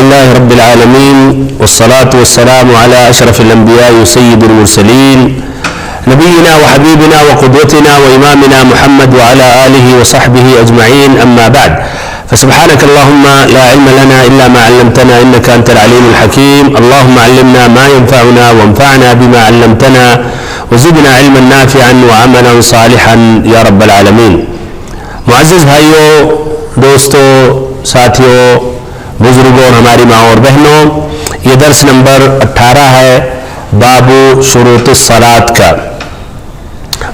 لله رب العالمين والصلاة والسلام على أشرف الأنبياء وسيد المرسلين نبينا وحبيبنا وقدوتنا وإمامنا محمد وعلى آله وصحبه أجمعين، أما بعد، فسبحانك اللهم لا علم لنا إلا ما علمتنا إنك أنت العليم الحكيم. اللهم علمنا ما ينفعنا وانفعنا بما علمتنا وزدنا علما نافعا وعملا صالحا يا رب العالمين. معزز بھائیوں، دوستوں، ساتھیوں، بزرگوں اور ہماری ماں اور بہنوں، یہ درس نمبر 18 ہے باب شروط الصلاۃ کا،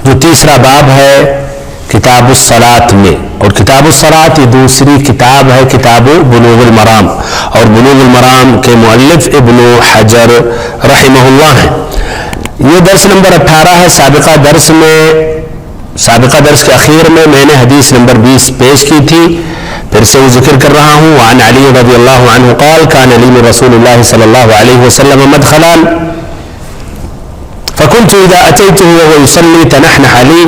جو تیسرا باب ہے کتاب الصلاۃ میں. اور کتاب الصلاۃ یہ دوسری کتاب ہے کتاب بلوغ المرام، اور بلوغ المرام کے مؤلف ابن حجر رحمہ اللہ ہیں. یہ درس نمبر 18 ہے. سابقہ درس کے اخیر میں میں نے حدیث نمبر 20 پیش کی تھی، پھر سے وہ ذکر کر رہا ہوں. وعن علی رضی اللہ عنہ قال كان لي من رسول الله صلی اللہ علیہ وسلم مدخلا فكنت اذا اتيته وهو يصلي تنحنح لي.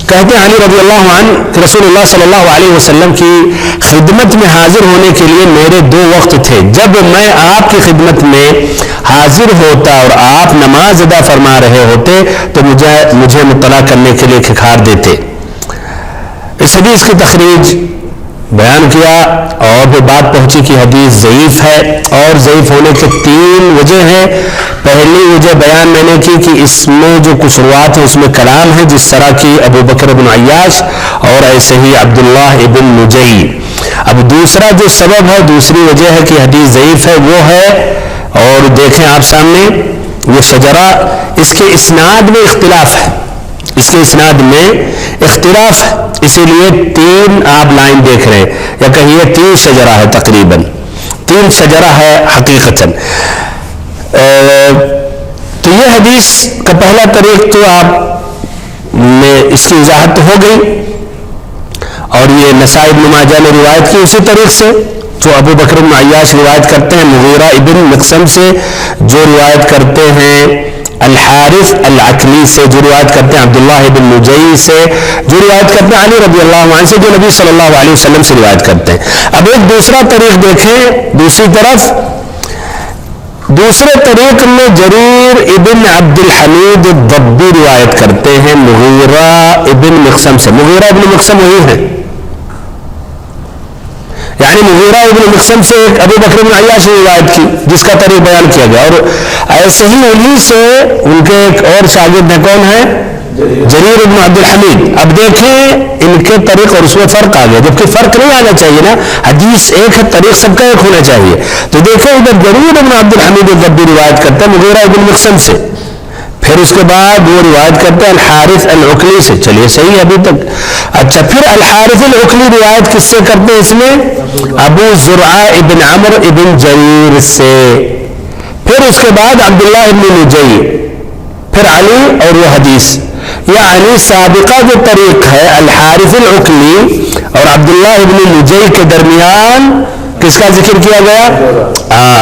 کہتے ہیں علی رضی اللہ عنہ کہ رسول اللہ صلی اللہ علیہ وسلم کی خدمت میں حاضر ہونے کے لیے میرے 2 وقت تھے. جب میں آپ کی خدمت میں حاضر ہوتا اور آپ نماز ادا فرما رہے ہوتے تو مجھے مطلع کرنے کے لیے کھکھار دیتے. اس حدیث کی تخریج بیان کیا اور وہ بات پہنچی کہ حدیث ضعیف ہے، اور ضعیف ہونے کے 3 وجہ ہیں. پہلی وجہ بیان میں نے کی کہ اس میں جو کچھ روایت ہے اس میں کلام ہے، جس طرح کی ابو بکر بن عیاش اور ایسے ہی عبداللہ ابن نجی. اب دوسرا جو سبب ہے، دوسری وجہ ہے کہ حدیث ضعیف ہے، وہ ہے، اور دیکھیں آپ سامنے یہ شجرہ، اس کے اسناد میں اختلاف ہے، اس کے اسناد میں اختلاف، اسی لیے 3 آپ لائن دیکھ رہے ہیں، یا کہیے 3 شجرہ ہے، تقریباً 3 شجرہ ہے حقیقتاً. تو یہ حدیث کا پہلا طریق تو آپ میں اس کی وضاحت ہو گئی، اور یہ نسائی ابن ماجہ نے روایت کی اسی طریق سے جو ابو بکر بن عیاش روایت کرتے ہیں، مغیرہ ابن مقسم سے جو روایت کرتے ہیں، الحارث العقلی سے جو روایت کرتے ہیں، عبداللہ ابن نجی سے جو روایت کرتے ہیں، علی رضی اللہ عنہ سے جو نبی صلی اللہ علیہ وسلم سے روایت کرتے ہیں. اب ایک دوسرا طریق دیکھیں دوسری طرف. دوسرے طریق میں جریر ابن عبد الحمید الضبی روایت کرتے ہیں مغیرہ ابن مقسم سے. مغیرہ ابن مقسم وہی ہے، یعنی مغیرہ ابن مقسم سے ابو بکر بن عیاش نے روایت کی جس کا طریق بیان کیا گیا، اور ایسے ہی انہی سے ان کے ایک اور شاگرد ہیں، کون ہے؟ جریر ابن عبد الحمید. اب دیکھیں ان کے طریق اور اس میں فرق آ گیا، جبکہ فرق نہیں آنا چاہیے نا، حدیث ایک ہے، طریق سب کا ایک ہونا چاہیے. تو دیکھیں ادھر جریر ابن عبد الحمید الضبی روایت کرتے ہیں مغیرہ ابن مقسم سے، پھر اس کے بعد وہ روایت کرتے ہیں الحارث العقلی سے. چلیے صحیح ابھی تک. اچھا، پھر الحارث العقلی روایت کس سے کرتے ہیں؟ اس میں ابو زرعہ ابن عمرو ابن جریر سے، پھر اس کے بعد عبداللہ ابن نجی، پھر علی، اور وہ حدیث. یعنی سابقہ جو طریق ہے الحارث العقلی اور عبداللہ ابن نجی کے درمیان کس کا ذکر کیا گیا؟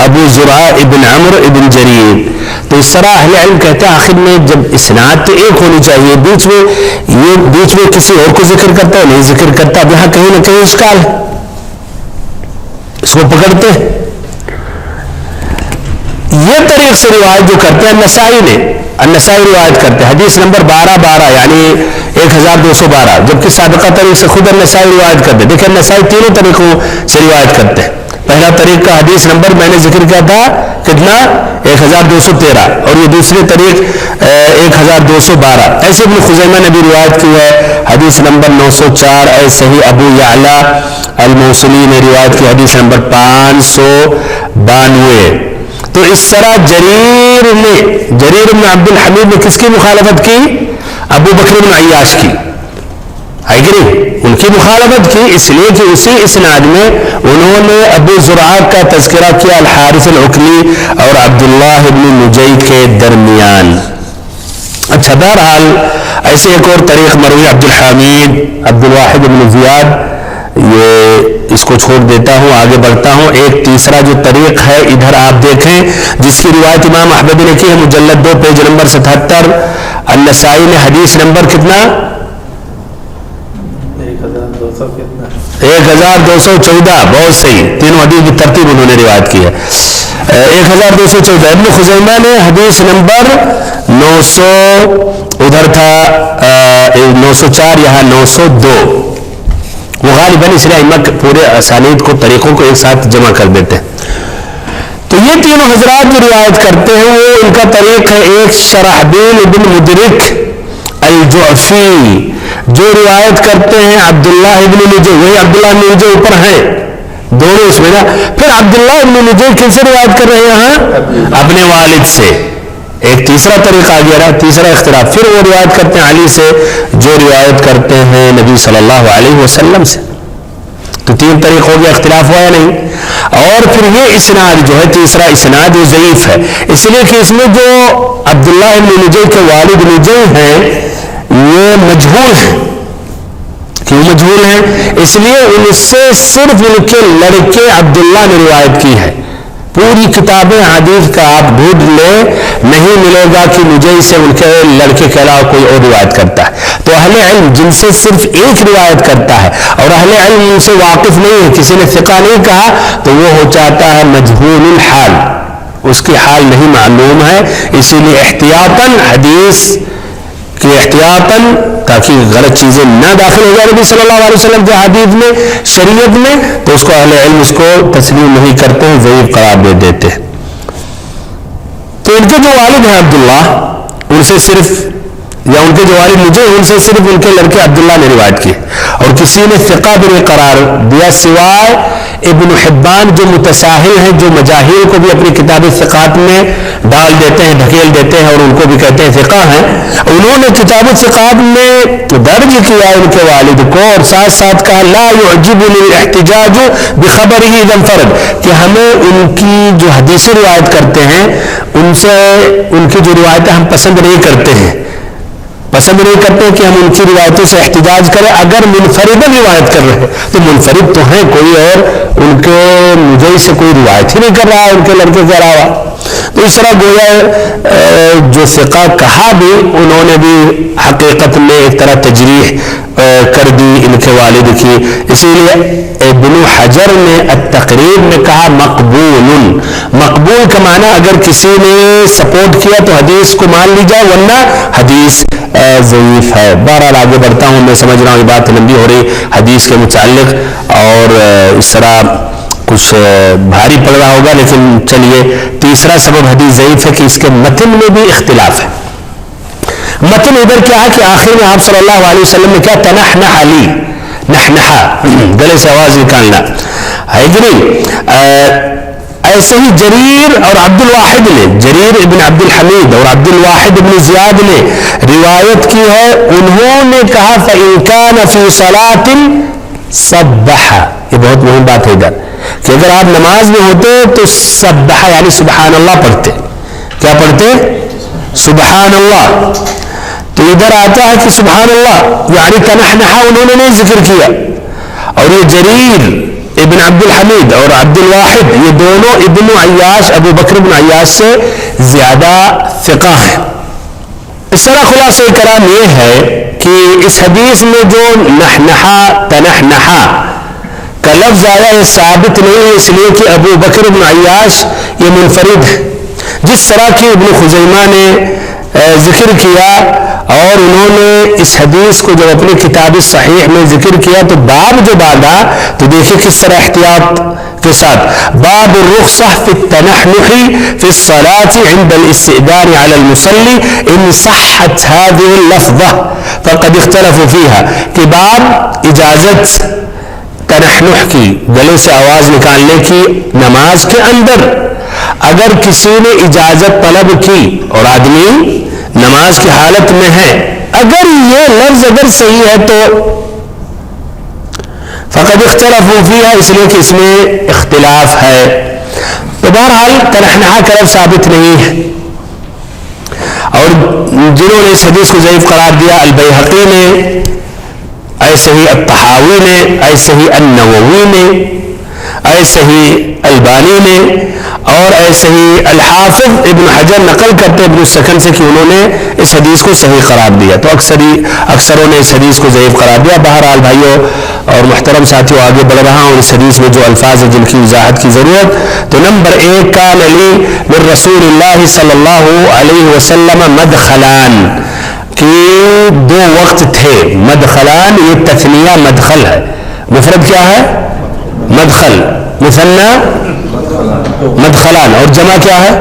ابو زرعہ ابن عمرو ابن جریر. تو اس طرح اہل علم کہتے ہیں آخر میں جب اسناد تو ایک ہونی چاہیے، بیچ میں کسی اور کو ذکر کرتا ہے، نہیں ذکر کرتا. اب یہاں کہیں نہ کہیں اشکال ہے، اس کو پکڑتے ہیں. یہ طریق سے روایت جو کرتے ہیں النسائی روایت کرتے ہیں حدیث نمبر 1212 یعنی 1212، جبکہ سابقہ طریق سے خود النسائی روایت کرتے ہیں. دیکھیں النسائی 3 طریقوں سے روایت کرتے ہیں. پہلا طریق کا حدیث نمبر میں نے ذکر کیا تھا کتنا؟ 1213، اور یہ دوسرے طریق 1212. ایسے ابن خزیمہ نے بھی روایت کی ہے حدیث نمبر 904. ایسے ہی ابو یعلا الموصلی نے روایت کی حدیث نمبر 592. تو اس طرح جریر بن عبد الحمید نے کس کی مخالفت کی؟ ابو بکر بن عیاش کی، ہے کہ نہیں؟ ان کی مخالفت کی، اس لیے کہ اسی اسناد میں انہوں نے ابو زرعہ کا تذکرہ کیا الحارث العقلی اور عبداللہ ابن نجی کے درمیان. اچھا، بہرحال ایسے ایک اور طریق مروی عبد الحمید عبد الواحد بن زیاد، یہ اس کو چھوڑ دیتا ہوں، آگے بڑھتا ہوں. ایک تیسرا جو طریق ہے ادھر آپ دیکھیں، جس کی روایت امام احمد نے کی ہے مجلد 2 پیج نمبر 77. النسائی نے حدیث نمبر کتنا؟ 1214 بہت صحیح, تینوں حدیث کی ترتیب انہوں نے روایت کی ہے. 1214 ابن خزیمہ نے حدیث نمبر 900 ادھر تھا 904 یہاں 902. وہ غالباً اس لیے ائمہ پورے اسانید کو طریقوں کو ایک ساتھ جمع کر دیتے ہیں. تو یہ تینوں حضرات جو روایت کرتے ہیں وہ ان کا طریق ہے. ایک شرحبیل ابن مدرک الجعفی جو روایت کرتے ہیں عبداللہ ابن نجی, وہی عبداللہ ابن نجی اوپر ہیں دونوں اس میں نا. پھر عبداللہ ابن نجی کن سے روایت کر رہے ہیں یہاں؟ اپنے والد سے. ایک تیسرا طریقہ آ گیا رہا, تیسرا اختلاف. پھر وہ روایت کرتے ہیں علی سے جو روایت کرتے ہیں نبی صلی اللہ علیہ وسلم سے. تو تین طریق ہو گیا, اختلاف ہوا یا نہیں. اور پھر یہ اسناد جو ہے تیسرا اسناد وہ ضعیف ہے, اس لیے کہ اس میں جو عبداللہ ابن نجی کے والد نجی ہیں یہ مجہول ہیں. کیوں مجہول ہیں؟ اس لیے ان سے صرف ان کے لڑکے عبداللہ نے روایت کی ہے. پوری کتابیں حدیث کا آپ ڈھونڈ لیں نہیں ملے گا کہ مجھے سے ان کے لڑکے کے علاوہ کوئی اور روایت کرتا ہے. تو اہل علم جن سے صرف ایک روایت کرتا ہے اور اہل علم ان سے واقف نہیں ہے, کسی نے ثقہ نہیں کہا, تو وہ ہو جاتا ہے مجہول الحال, اس کی حال نہیں معلوم ہے. اسی لیے احتیاطاً حدیث کہ احتیاطاً تاکہ غلط چیزیں نہ داخل ہو جائے نبی صلی اللہ علیہ وسلم کے حدیث میں شریعت میں, تو اس کو اہل علم اس کو تسلیم نہیں کرتے ہیں, ضعیف قرار دے دیتے ہیں. تو ان کے جو والد ہیں عبداللہ ان سے صرف یا ان کے جو والد مجھے ان سے صرف ان کے لڑکے عبداللہ نے روایت کی اور کسی نے ثقہ بھی نہیں قرار دیا سوائے ابن حبان جو متساہل ہیں, جو مجاہیل کو بھی اپنی کتاب ثقات میں ڈال دیتے ہیں, ڈھکیل دیتے ہیں اور ان کو بھی کہتے ہیں ثقہ ہیں. انہوں نے کتاب ثقات میں درج کیا ان کے والد کو اور ساتھ ساتھ کہا لا يعجبني الاحتجاج بخبره اذا انفرد, کہ ہمیں ان کی جو حدیثیں روایت کرتے ہیں ان سے ان کی جو روایتیں ہم پسند نہیں کرتے ہیں کہ ہم ان کی روایتوں سے احتجاج کریں اگر منفرداً روایت کر رہے ہیں. تو منفرد تو ہیں کوئی اور ان کے مجھے سے کوئی روایت ہی نہیں کر رہا ہے ان کے لڑکے کے علاوہ. تو اس طرح گویا جو ثقہ کہا بھی انہوں نے بھی حقیقت میں ایک طرح تجریح کر دی ان کے والد کی. اسی لیے ابن حجر نے التقریب میں کہا مقبول کا معنی اگر کسی نے سپورٹ کیا تو حدیث کو مان لی جائے ورنہ حدیث ضعیف ہے. بہرحال آگے بڑھتا ہوں, میں سمجھ رہا ہوں یہ بات لمبی ہو رہی حدیث کے متعلق اور اس طرح کچھ بھاری پڑ رہا ہوگا, لیکن چلیے. تیسرا سبب حدیث ضعیف ہے کہ اس کے متن میں بھی اختلاف ہے. متن ادھر کیا ہے کہ آخر میں آپ صلی اللہ علیہ وسلم نے کیا تنحنح علی, نحنحا گلے سے آواز نکالنا ہے کہ نہیں. ایسے ہی جریر اور عبد الواحد نے, جریر ابن عبد الحمید اور عبد الواحد ابن زیاد نے روایت کی ہے. انہوں نے کہا فَإِن كَانَ فِي صَلَاةٍ سَبَّحَ, یہ بہت مہم بات ہے ادھر کہ اگر آپ نماز میں ہوتے تو سبح یعنی سبحان اللہ پڑھتے. کیا پڑھتے؟ سبحان اللہ. تو ادھر آتا ہے کہ سبحان اللہ یعنی تنحنحا انہوں نے نہیں ذکر کیا. اور یہ جریر ابن عبد الحمید اور عبد الواحد یہ دونوں ابن عیاش ابو بکر بن عیاش سے زیادہ ثقہ ہیں. اس طرح خلاصہ کلام یہ ہے کہ اس حدیث میں جو نحنحا تنحنحا کا لفظ آیا یہ ثابت نہیں ہے, اس لیے کہ ابو بکر بن عیاش یہ منفرد ہے. جس طرح کی ابن خزیمہ نے ذکر کیا اور انہوں نے اس حدیث کو جب اپنی کتاب صحیح میں ذکر کیا تو باب جو باندھا تو دیکھیں کس طرح احتیاط کے ساتھ. باب الرخصة في التنحنح في الصلاة عند الاستئذان على المصلي ان صحت هذه اللفظة فقد اختلفوا فيها, کہ باب اجازت تنحنح کی گلے سے آواز نکالنے کی نماز کے اندر اگر کسی نے اجازت طلب کی اور آدمی نماز کی حالت میں ہے, اگر یہ لفظ اگر صحیح ہے تو فقد اختلفوا فيها, اس لیے کہ اس میں اختلاف ہے. تو بہرحال تنحنحا کا لفظ ثابت نہیں ہے. اور جنہوں نے اس حدیث کو ضعیف قرار دیا البیہقی نے, ایسے ہی الطحاوی نے, ایسے ہی النووی نے, ایسے ہی البانی نے اور ایسے ہی الحافظ ابن حجر نقل کرتے ابن السکن سے کہ انہوں نے اس حدیث کو صحیح قرار دیا، تو اکثروں نے اس حدیث کو ضعیف قرار دیا۔ بہرحال بھائیوں اور محترم ساتھیوں، آگے بڑھ رہا ہوں۔ اس حدیث میں جو الفاظ ہیں جن کی وضاحت کی ضرورت، تو نمبر 1، کان علی من رسول اللہ صلی اللہ علیہ وسلم مدخلان، کہ 2 وقت تھے۔ مدخلان یہ تثنیہ مدخل ہے، مفرد کیا ہے؟ مدخل، مثنی مدخلان، اور جمع کیا ہے؟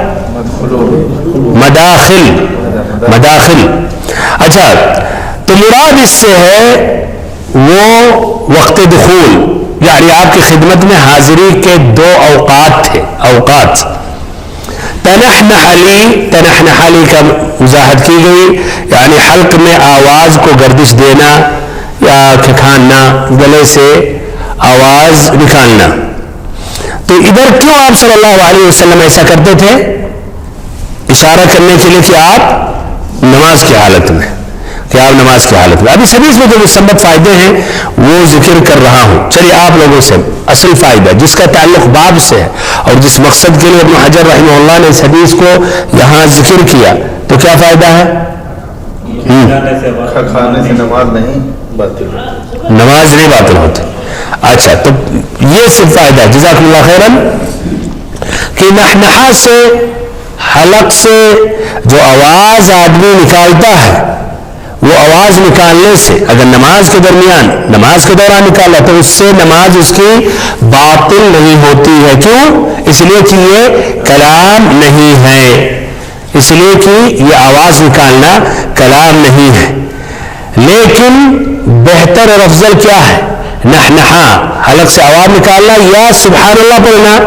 مداخل، مداخل۔ اچھا، تو مراد اس سے ہے وہ وقت دخول، یعنی آپ کی خدمت میں حاضری کے 2 اوقات تھے، اوقات۔ تنحنح علی، تنحنح علی کا وضاحت کی گئی، یعنی حلق میں آواز کو گردش دینا یا کھکھاننا، گلے سے آواز نکالنا۔ تو ادھر کیوں آپ صلی اللہ علیہ وسلم ایسا کرتے تھے؟ اشارہ کرنے کے لیے کہ آپ نماز کی حالت میں، کہ آپ نماز کی حالت میں۔ اب اس حدیث میں جو مثبت فائدے ہیں وہ ذکر کر رہا ہوں۔ چلیے آپ لوگوں سے اصل فائدہ جس کا تعلق باب سے ہے اور جس مقصد کے لیے ابن حجر رحمہ اللہ نے اس حدیث کو یہاں ذکر کیا، تو کیا فائدہ ہے؟ کھانے سے نماز نہیں باطل، نماز نہیں باطل ہوتی۔ اچھا، تو یہ صرف فائدہ، جزاک اللہ خیرن، کہ نحنحہ سے، حلق سے جو آواز آدمی نکالتا ہے، وہ آواز نکالنے سے اگر نماز کے درمیان، نماز کے دوران نکالا تو اس سے نماز اس کی باطل نہیں ہوتی ہے۔ کیوں؟ اس لیے کہ یہ کلام نہیں ہے، اس لیے کہ یہ آواز نکالنا کلام نہیں ہے۔ لیکن بہتر اور افضل کیا ہے؟ نحنحہ، حلق سے آواز نکالنا، یا سبحان اللہ پڑھنا۔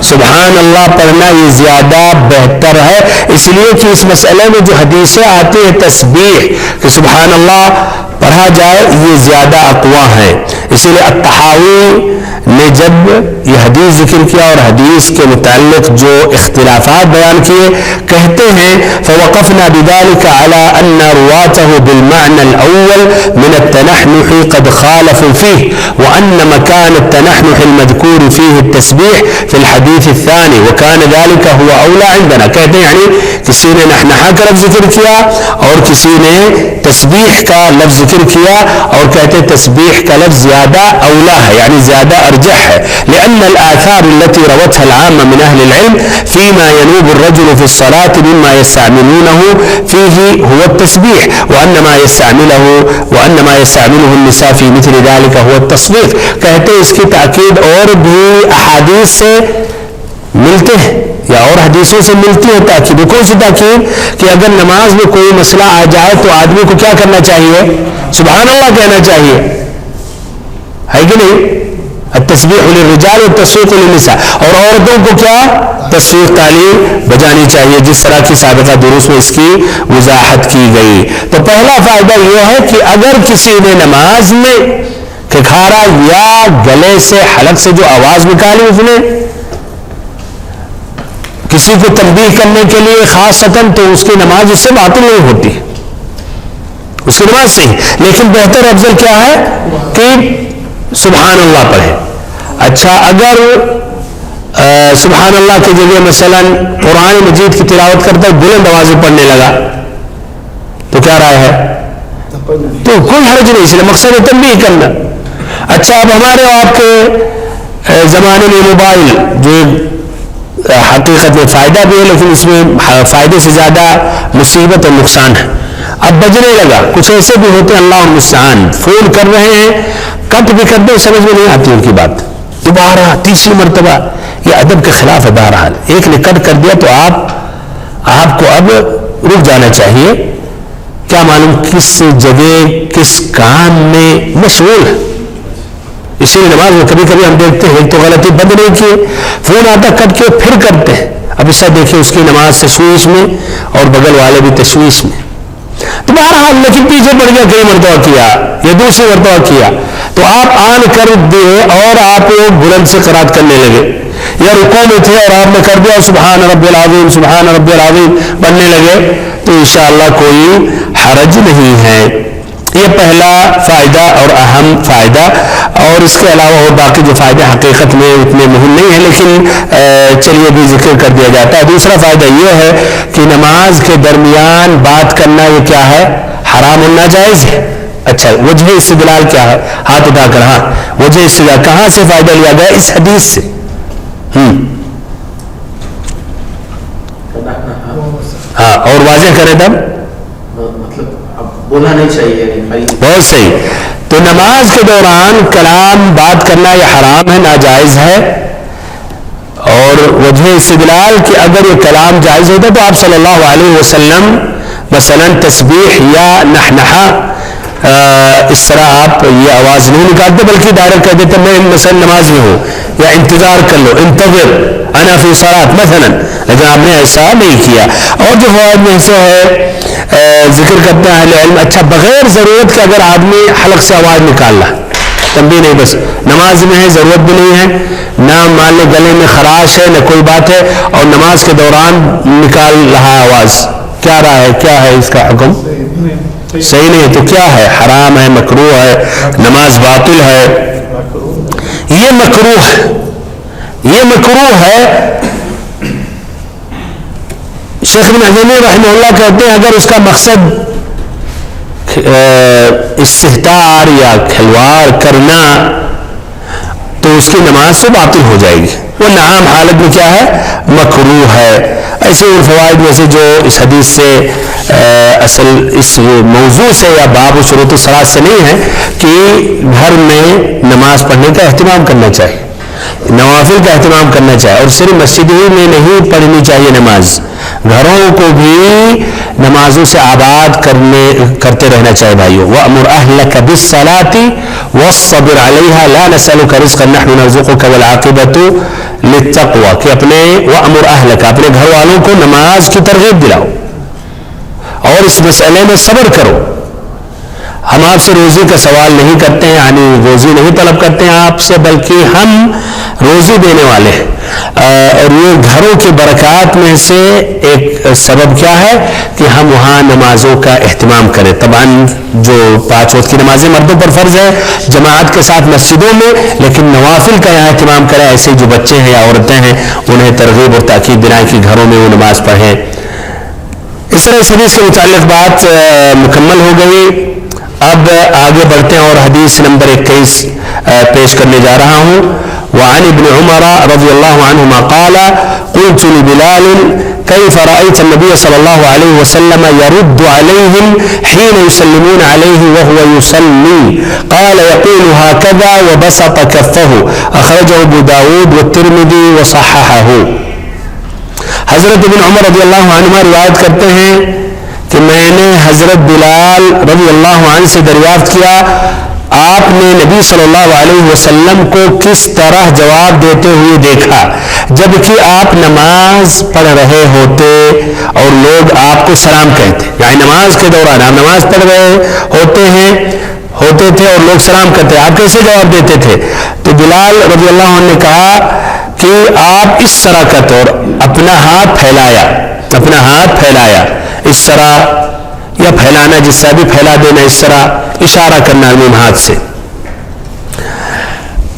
سبحان اللہ پڑھنا یہ زیادہ بہتر ہے، اس لیے کہ اس مسئلے میں جو حدیثیں آتی ہیں تسبیح کہ سبحان اللہ پڑھا جائے، یہ زیادہ اقویٰ ہے۔ اسی لیے الطحاوی نے جب یہ حدیث ذکر کیا اور حدیث کے متعلق جو اختلافات بیان کیے، کہتے ہیں فوقفنا بذلك على ان رواته بالمعنى الاول من التنحنح قد خالفوا فيه وان مكان التنحنح المذكور فيه التسبيح في الحديث الثاني وكان ذلك هو اولى عندنا۔ کہتے ہیں یعنی کسی نے نحنحہ کا لفظ ذکر کیا اور کسی نے تسبیح کا لفظ ذکر کیا، اور کہتے ہیں تسبیح کا لفظ زیادہ اولا ہے، یعنی زیادہ ارجح ہے۔ لأن الآثار التي روتها العامة من أهل العلم فيما ينوب الرجل في الصلاة مما يستعملونه فيه هو التسبيح وأنما يستعمله النساء في مثل ذلك هو التصفيق۔ کہتے ہیں اس کی تاکید اور بھی احادیث سے ملتے ہیں یا اور حدیثوں سے ملتی ہے تاکید۔ کون سی تاکید؟ کہ اگر نماز میں کوئی مسئلہ آ جائے تو آدمی کو کیا کرنا چاہیے؟ سبحان اللہ کہنا چاہیے، ہے کہ نہیں؟ التسبیح للرجال والتصفیق للنساء، اور عورتوں کو کیا؟ تصفیق تعلیم بجانی چاہیے، جس طرح کی سابقہ دروس میں اس کی وضاحت کی گئی۔ تو پہلا فائدہ یہ ہے کہ اگر کسی نے نماز میں کھکھارا یا گلے سے، حلق سے جو آواز نکالی اس نے کسی کو تنبیہ کرنے کے لیے خاصتاً، تو اس کی نماز اس سے باطل نہیں ہوتی، اس کی نماز صحیح۔ لیکن بہتر افضل کیا ہے کہ سبحان اللہ پڑھے۔ اچھا، اگر سبحان اللہ کی جگہ مثلا قرآن مجید کی تلاوت کرتا ہے، بلند آواز میں پڑھنے لگا، تو کیا رائے ہے؟ تو کوئی حرج نہیں، اس لیے مقصد ہے تنبیہ کرنا۔ اچھا، اب ہمارے آپ کے زمانے میں موبائل جو حقیقت میں فائدہ بھی ہے لیکن اس میں فائدے سے زیادہ مصیبت اور نقصان ہے۔ اب بجنے لگا، کچھ ایسے بھی ہوتے ہیں اللہ المستعان، فون کر رہے ہیں، کٹ بھی کر دو، سمجھ میں نہیں آتی ان کی بات، دوبارہ تیسری مرتبہ، یہ ادب کے خلاف ہے۔ بہرحال ایک نے کٹ کر دیا تو آپ کو اب رک جانا چاہیے، کیا معلوم کس جگہ کس کام میں مشغول ہے۔ اسی لیے نماز میں کبھی کبھی ہم دیکھتے ہیں تو غلطی بند نہیں کیے، فون آتا کٹ کے پھر کرتے ہیں، اب اس سے دیکھیں اس کی نماز تشویش میں اور بغل والے بھی تشویش میں۔ تو بہرحال لیکن پیچھے پڑ گیا، کئی مرتبہ کیا یا دوسری مرتبہ کیا تو آپ آن کر دیے اور آپ بلند سے قرات کرنے لگے، یا رکوع میں تھے اور آپ نے کر دیا سبحان رب العظیم سبحان رب العظیم پڑھنے لگے، تو انشاءاللہ کوئی حرج نہیں ہے۔ یہ پہلا فائدہ اور اہم فائدہ، اور اس کے علاوہ اور باقی جو فائدے حقیقت میں اتنے مہم نہیں ہیں، لیکن چلیے بھی ذکر کر دیا جاتا ہے۔ دوسرا فائدہ یہ ہے کہ نماز کے درمیان بات کرنا یہ کیا ہے؟ حرام اور ناجائز ہے۔ اچھا، وجہ استدلال کیا ہے؟ ہاتھ اٹھا کر، ہاں وجہ استدلال کہاں سے فائدہ لیا گیا؟ اس حدیث سے۔ ہاں، اور واضح کریں تب مطلب اب بولنا نہیں چاہیے، بہت صحیح۔ تو نماز کے دوران کلام بات کرنا یہ حرام ہے، ناجائز ہے، اور وجہ استدلال کہ اگر یہ کلام جائز ہوتا تو آپ صلی اللہ علیہ وسلم مثلا تسبیح یا نحنحہ اس طرح آپ یہ آواز نہیں نکالتے، بلکہ ڈائریکٹ کہہ دیتے میں مثلا نماز میں ہوں، یا انتظار کر لو، انتظر انا فی صلاۃ مثلا، لیکن آپ نے ایسا نہیں کیا۔ اور جو فوائد میں سے ہے ذکر کرتے ہیں اہل علم، اچھا بغیر ضرورت کے اگر آدمی حلق سے آواز نکال رہا، تنبیہ نہیں، بس نماز میں ہے، ضرورت بھی نہیں ہے، نہ مان لے گلے میں خراش ہے، نہ کوئی بات ہے، اور نماز کے دوران نکال رہا آواز، کیا رہا ہے؟ کیا ہے اس کا حکم؟ صحیح نہیں ہے، تو کیا ہے؟ حرام ہے، مکروہ ہے، نماز باطل ہے۔ یہ مکروہ ہے، یہ مکروہ ہے۔ شیخ ابن عثیمین رحمہ اللہ کہتے ہیں اگر اس کا مقصد استہتار یا کھلواڑ کرنا تو اس کی نماز سے باطل ہو جائے گی، وہ عام حالت میں کیا ہے؟ مکروہ ہے۔ ایسے اور فوائد میں سے جو اس حدیث سے اصل اس موضوع سے یا باب و شروط الصلاۃ سے نہیں ہے کہ گھر میں نماز پڑھنے کا اہتمام کرنا چاہیے، نوافل کا اہتمام کرنا چاہیے، اور صرف مسجد ہی میں نہیں پڑھنی چاہیے نماز، گھروں کو بھی نمازوں سے آباد کرتے رہنا چاہیے بھائیو۔ وَأْمُرْ أَهْلَكَ بِالصَّلَاةِ وَاصْطَبِرْ عَلَيْهَا لَا نَسْأَلُكَ رِزْقًا نَحْنُ نَرْزُقُكَ وَالْعَاقِبَةُ لِلتَّقْوَى، کہ اپنے وَأْمُرْ أَهْلَكَ اپنے گھر والوں کو نماز کی ترغیب دلاؤ اور اس مسئلے میں صبر کرو۔ ہم آپ سے روزی کا سوال نہیں کرتے ہیں، یعنی روزی نہیں طلب کرتے ہیں آپ سے، بلکہ ہم روزی دینے والے ہیں، اور یہ گھروں کی برکات میں سے ایک سبب کیا ہے کہ ہم وہاں نمازوں کا اہتمام کریں۔ طبعا جو 5 وقت کی نمازیں مردوں پر فرض ہے جماعت کے ساتھ مسجدوں میں، لیکن نوافل کا یہاں اہتمام کریں، ایسے جو بچے ہیں یا عورتیں ہیں انہیں ترغیب اور تاکید دلائیں کہ گھروں میں وہ نماز پڑھیں۔ اس طرح اس حدیث کے متعلق بات مکمل ہو گئی۔ اب آگے بڑھتے ہیں اور حدیث نمبر 21 پیش کرنے جا رہا ہوں۔ وعن ابن عمر رضی اللہ عنہما قال قلت لبلال كيف رأيت النبي صلى الله عليه وسلم يرد عليهم حين يسلمون عليه وهو يصلي؟ قال يقول هكذا وبسط كفه، أخرجه ابو داود والترمذي وصححه۔ حضرت ابن عمر رضی اللہ عنہما روایت کرتے ہیں کہ میں نے حضرت بلال رضی اللہ عنہ سے دریافت کیا آپ نے نبی صلی اللہ علیہ وسلم کو کس طرح جواب دیتے ہوئے دیکھا جبکہ آپ نماز پڑھ رہے ہوتے اور لوگ آپ کو سلام کہتے، یعنی نماز کے دوران آپ نماز پڑھ رہے ہوتے تھے اور لوگ سلام کرتے، آپ کیسے جواب دیتے تھے؟ تو بلال رضی اللہ عنہ نے کہا کہ آپ اس طرح کرتے اور اپنا ہاتھ پھیلایا اس طرح، یا پھیلانا جس طرح بھی پھیلا دینا، اس طرح اشارہ کرنا عموم ہاتھ سے۔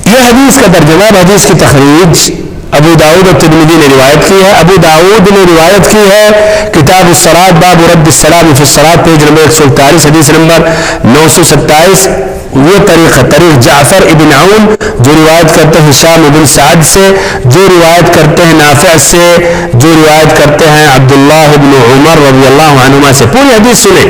یہ حدیث کا ترجمہ، حدیث کی تخریج ابو داؤد اور ترمذی نے روایت کی ہے۔ ابو داؤد نے روایت کی ہے کتاب الصلاۃ باب رد السلام فی الصلاۃ، پیج نمبر 141، حدیث نمبر 927۔ وہ طریق جعفر ابن عون جو روایت کرتے ہیں ہشام ابن سعد سے، جو روایت کرتے ہیں نافع سے، جو روایت کرتے ہیں عبداللہ ابن عمر رضی اللہ عنہما سے۔ پوری حدیث سنیں۔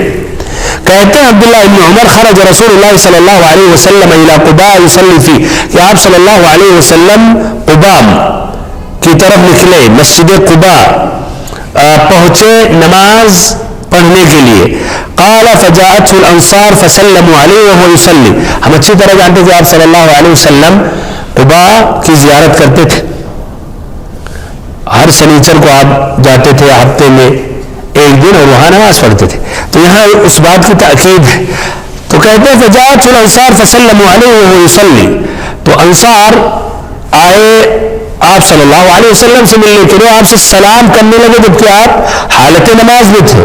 کہتے ہیں عبداللہ ابن عمر خرج رسول اللہ صلی اللہ علیہ وسلم الى قباء يصلي فيه، کہ آپ صلی اللہ علیہ وسلم قباء کی طرف نکلے، مسجد قباء پہنچے نماز پڑھنے کے لیے۔ قال فجاءته الانصار فسلموا عليه وهو يصلي، ہم اچھی طرح جانتے تھے آپ صلی اللہ علیہ وسلم قباء کی زیارت کرتے تھے، ہر شنیچر کو آپ جاتے تھے ہفتے میں ایک دن اور وہاں نماز پڑھتے تھے، تو یہاں اس بات کی تاکید ہے۔ تو کہتے ہیں فجاءته الانصار فسلموا عليه وهو يصلي، تو انصار آئے آپ صلی اللہ علیہ وسلم سے ملنے کے لیے آپ سے سلام کرنے لگے جبکہ آپ حالت نماز میں تھے.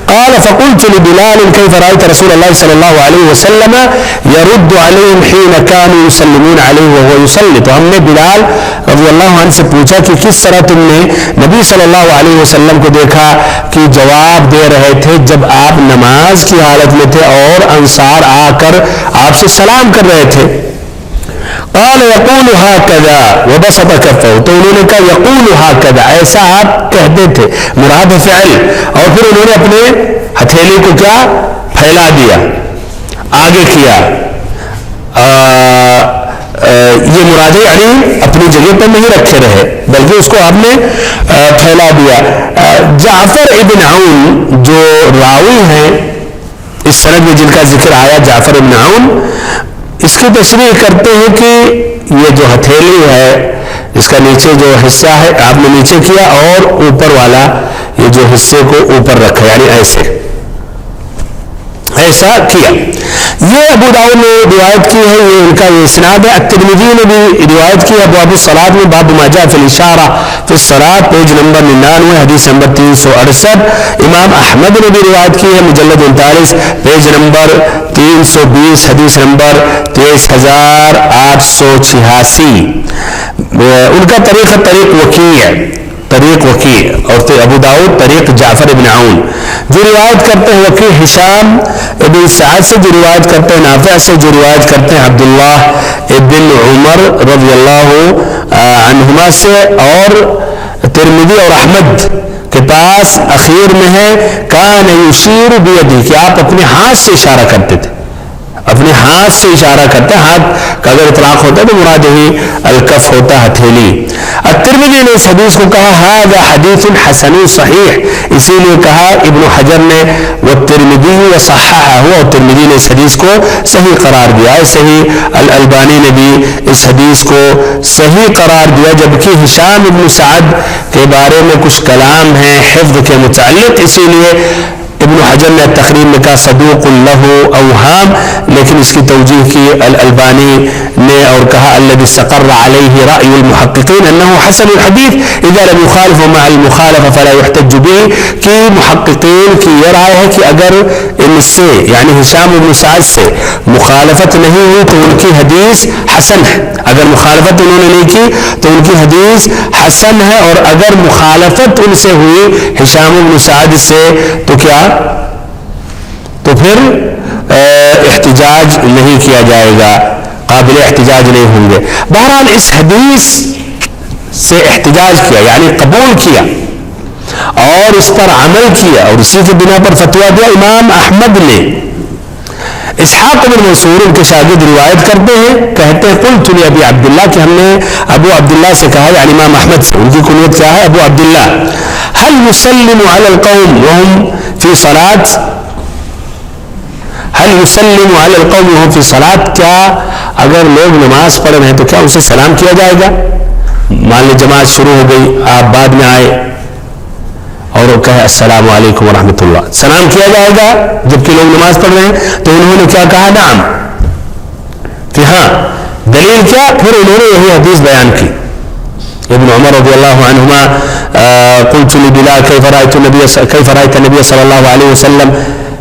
قال فقلت لبلال كيف رأيت رسول الله صلى الله عليه وسلم يرد عليهم حين كانوا يسلمون عليه وهو يصلي. تو ہم نے بلال رضی اللہ عنہ سے پوچھا کہ کس طرح تم نے نبی صلی اللہ علیہ وسلم کو دیکھا کہ جواب دے رہے تھے جب آپ نماز کی حالت میں تھے اور انصار آ کر آپ سے سلام کر رہے تھے. قال يقول هكذا وبسط كفه. تو انہوں نے کہا يقول هكذا ایسا آپ کہتے تھے مراد فعل, اور پھر انہوں نے اپنے ہتھیلی کو کیا پھیلا دیا آگے کیا. یہ مراد یعنی اپنی جگہ پر نہیں رکھے رہے بلکہ اس کو آپ نے پھیلا دیا. جعفر ابن عون جو راوی ہیں اس سند میں جن کا ذکر آیا جعفر ابن عون, اس کی تشریح کرتے ہیں کہ یہ جو ہتھیلی ہے اس کا نیچے جو حصہ ہے آپ نے نیچے کیا اور اوپر والا یہ جو حصے کو اوپر رکھا یعنی ایسا کیا. یہ ابو داؤد نے روایت کی ہے, یہ ان کا یہ اسناد ہے. الترمذی نے بھی روایت کی ہے ابواب الصلاۃ میں باب ما جاء فی الاشارہ فی الصلاۃ پیج نمبر 99 حدیث نمبر 368. امام احمد نے بھی روایت کی ہے مجلد 39 پیج نمبر 320 حدیث نمبر 23886. ان کا طریق وکیع ہے, طریق وکیع, اور ابو داؤد طریق جعفر ابن عون. جو روایت کرتے ہیں وکیع حشام ابن سعد سے, جو روایت کرتے ہیں نافع سے, جو روایت کرتے ہیں عبداللہ ابن عمر رضی اللہ عنہما سے, اور ترمذی اور احمد کے پاس اخیر میں ہے کان یشیر بیدی کہ آپ اپنے ہاتھ سے اشارہ کرتے تھے, اپنے ہاتھ سے اشارہ کرتے ہیں. ہاتھ کا اگر اطلاق ہوتا ہے تو مراد ہی الکف ہوتا ہتھیلی. الترمذی نے اس حدیث کو کہا ھذا حدیث حسن صحیح, اسی لیے کہا ابن حجر نے والترمذی وصححہ, اور ترمذی نے اس حدیث کو صحیح قرار دیا ہے. صحیح الالبانی نے بھی اس حدیث کو صحیح قرار دیا, جبکہ ہشام ابن سعد کے بارے میں کچھ کلام ہیں حفظ کے متعلق, اسی لیے ابن حجر نے تقریب میں کہا صدوق لہ اوہام, لیکن اس کی توجیہ کی الالبانی نے اور کہا الذي استقر عليه رأي المحققين انه حسن الحديث اذا لم يخالف مع المخالفه فلا يحتج به. کہ محققین کی یہ رائے ہے کہ اگر ان سے یعنی ہشام ابن سعد سے مخالفت نہیں ہوئی تو ان کی حدیث حسن ہے, اگر مخالفت انہوں نے نہیں کی تو ان کی حدیث حسن ہے, اور اگر مخالفت ان سے ہوئی ہشام ابن سعد سے تو کیا, تو پھر احتجاج نہیں کیا جائے گا, قابل احتجاج نہیں ہوں گے. بہرحال اس حدیث سے احتجاج کیا یعنی قبول کیا اور اس پر عمل کیا, اور اسی کی بنا پر فتویٰ دیا امام احمد نے. اسحاق بن منصور ان کے شاگرد روایت کرتے ہیں, کہتے ہیں قلت لابی عبداللہ کہ ہم نے ابو عبداللہ سے کہا یعنی امام احمد سے, ان کی کنیت کیا ہے ابو عبداللہ, هل يسلم على القوم وهم في صلاة, هل يسلم على القوم وهم في صلاة, کیا اگر لوگ نماز پڑھ رہے ہیں تو کیا اسے سلام کیا جائے گا؟ مان لیں جماعت شروع ہو گئی, آپ بعد میں آئے اور وہ کہے السلام علیکم ورحمۃ اللہ, سلام کیا جائے گا جبکہ لوگ نماز پڑھ رہے ہیں؟ تو انہوں نے کیا کہا نعم, کہ ہاں. دلیل کیا؟ پھر انہوں نے یہی حدیث بیان کی. ابن عمر رضی اللہ عنہما قلت لبلال كيف رأيت النبي صلى الله عليه وسلم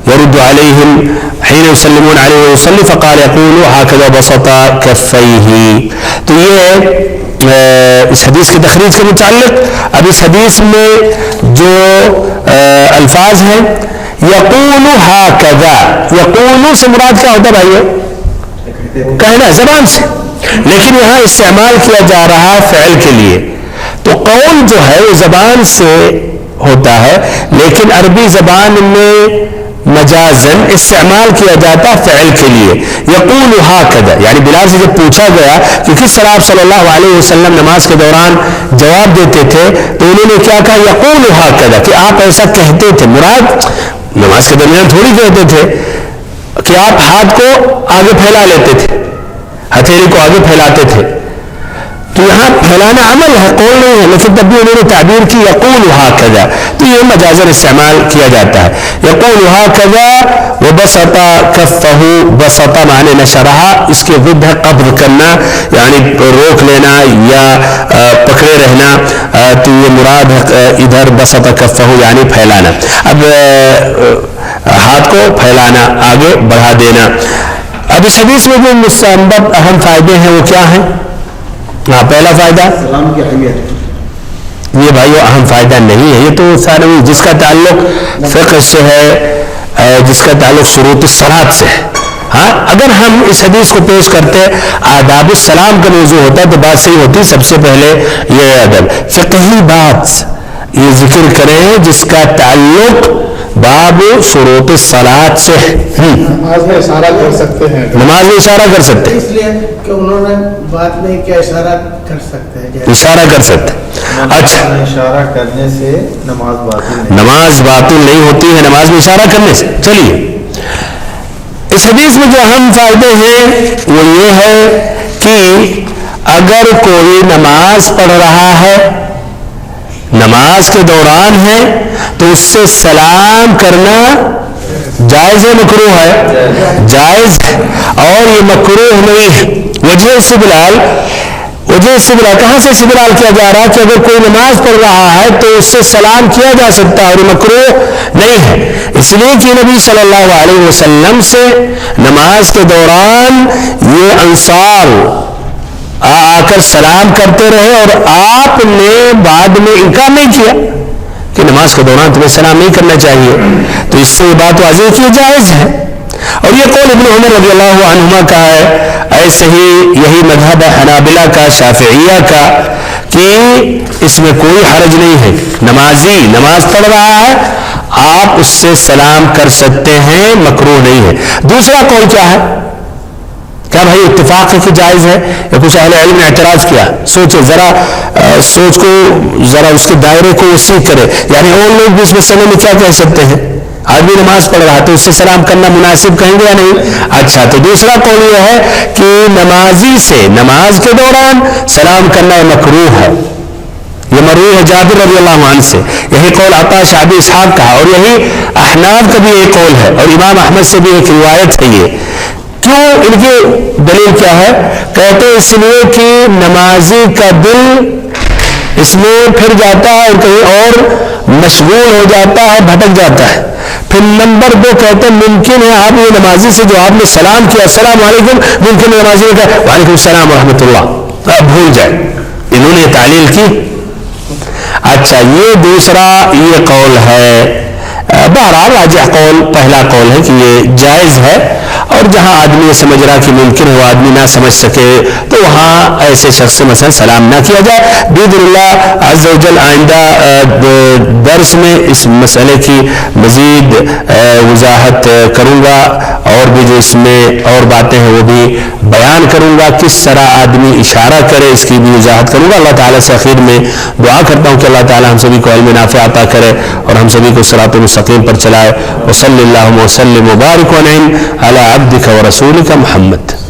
يرد عليهم حين يسلمون عليه ويصلي فقال يقول هكذا بسط كفيه. تو یہ اس حدیث کے تخریج کے متعلق. اب اس حدیث میں جو الفاظ ہیں یقول ہاکذا, یقول سے مراد کیا ہوتا ہے بھائیو؟ کہنا زبان سے, لیکن یہاں استعمال کیا جا رہا ہے فعل کے لیے. تو قول جو ہے وہ زبان سے ہوتا ہے, لیکن عربی زبان میں مجازن استعمال کیا جاتا فعل کے لیے. یقول ہاکذا یعنی بلال سے جب پوچھا گیا کہ کس طرح آپ صلی اللہ علیہ وسلم نماز کے دوران جواب دیتے تھے تو انہوں نے کیا کہا یقول ہاکذا, کہ آپ ایسا کہتے تھے. مراد نماز کے درمیان تھوڑی کہتے تھے کہ آپ ہاتھ کو آگے پھیلا لیتے تھے, ہتھیلی کو آگے پھیلاتے تھے. تو یہاں پھیلانا عمل ہے، قول نہیں ہے، لیکن تب بھی انہوں نے تعبیر کی یقول ہاکذا، تو یہ مجازن استعمال کیا جاتا ہے. یقول ہاکذا وبسط کفہ، بسط معنی نشرہا، اس کے ضد ہے قبض کرنا، یعنی روک لینا یا پکڑے رہنا، تو یہ مراد ہے ادھر بسط کفہ یعنی پھیلانا. اب ہاتھ کو پھیلانا، آگے بڑھا دینا. اب اس حدیث میں جو مستنبط اہم فائدے ہیں وہ کیا ہیں؟ پہلا فائدہ سلام کی اہمیت. یہ بھائیو اہم فائدہ نہیں ہے، یہ تو سارے جس کا تعلق فقہ سے ہے، جس کا تعلق شروط الصلاۃ سے ہے. ہاں اگر ہم اس حدیث کو پیش کرتے آداب السلام کا موضوع ہوتا تو بات صحیح ہوتی. سب سے پہلے یہ ادب فقہی بات یہ ذکر کریں جس کا تعلق باب شروط الصلاۃ سے. نماز میں اشارہ کر سکتے ہیں، نماز میں اشارہ کر سکتے ہیں، اس لیے کہ انہوں نے بات میں کیا اشارہ کر سکتے ہیں، اشارہ کر سکتے ہیں. اچھا اشارہ کرنے سے نماز باطل نہیں. نماز باطل نہیں ہوتی ہے نماز میں اشارہ کرنے سے. چلیے اس حدیث میں جو اہم فائدے ہیں وہ یہ ہے کہ اگر کوئی نماز پڑھ رہا ہے، نماز کے دوران ہے، تو اس سے سلام کرنا جائز ہے مکروہ ہے؟ جائز ہے. اور یہ مکروہ نہیں ہے. وجہ استدلال کہاں سے استدلال کیا جا رہا ہے کہ اگر کوئی نماز پڑھ رہا ہے تو اس سے سلام کیا جا سکتا ہے اور یہ مکروہ نہیں ہے. اس لیے کہ نبی صلی اللہ علیہ وسلم سے نماز کے دوران یہ انصار آ کر سلام کرتے رہے اور آپ نے بعد میں انکار نہیں کیا کہ نماز کے دوران تمہیں سلام نہیں کرنا چاہیے. تو اس سے یہ بات واضح کی جائز ہے. اور یہ قول ابن عمر رضی اللہ عنہما کا ہے، ایسے ہی یہی مذہب حنابلہ کا، شافعیہ کا، کہ اس میں کوئی حرج نہیں ہے. نمازی نماز پڑھ رہا ہے، آپ اس سے سلام کر سکتے ہیں، مکروہ نہیں ہے. دوسرا قول کیا ہے؟ کیا بھائی اتفاق ہے کہ جائز ہے؟ یا کچھ اہل علم نے اعتراض کیا؟ سوچے ذرا، سوچ کو ذرا اس کے دائرے کو وسیع کرے. یعنی اور لوگ بھی اس مسئلے میں کیا کہہ سکتے ہیں؟ آدمی نماز پڑھ رہا تو اس سے سلام کرنا مناسب کہیں گے یا نہیں؟ اچھا تو دوسرا قول یہ ہے کہ نمازی سے نماز کے دوران سلام کرنا مکروہ ہے. یہ مروی ہے جابر رضی اللہ عنہ سے. یہی قول عطا شعبی اسحاق کا، اور یہی احناف کا بھی ایک قول ہے، اور امام احمد سے بھی ایک روایت ہے. یہ کیوں؟ ان کی دلیل کیا ہے؟ کہتے اس لیے کہ نمازی کا دل اس میں پھر جاتا ہے اور کہیں اور مشغول ہو جاتا ہے، بھٹک جاتا ہے. پھر نمبر 2 کہتے ممکن ہے آپ یہ نمازی سے جو آپ نے سلام کیا السلام علیکم، ممکن ہے نمازی نے کہا وعلیکم السلام ورحمۃ اللہ، آپ بھول جائے. انہوں نے تعلیل کی. اچھا یہ دوسرا یہ قول ہے. بہرحال راجح قول پہلا قول ہے کہ یہ جائز ہے، اور جہاں آدمی یہ سمجھ رہا کہ ممکن ہو آدمی نہ سمجھ سکے تو وہاں ایسے شخص سے مثلا سلام نہ کیا جائے. باذن اللہ عز و جل آئندہ درس میں اس مسئلے کی مزید وضاحت کروں گا، اور بھی جو اس میں اور باتیں ہیں وہ بھی بیان کروں گا. کس طرح آدمی اشارہ کرے اس کی بھی وضاحت کروں گا. اللہ تعالیٰ سے آخر میں دعا کرتا ہوں کہ اللہ تعالیٰ ہم سبھی کو علم نافع عطا کرے اور ہم سبھی کو صراط مستقیم پر چلائے. وصلی اللہ وسلم وبارک ونعم علی عبدک ورسولک محمد.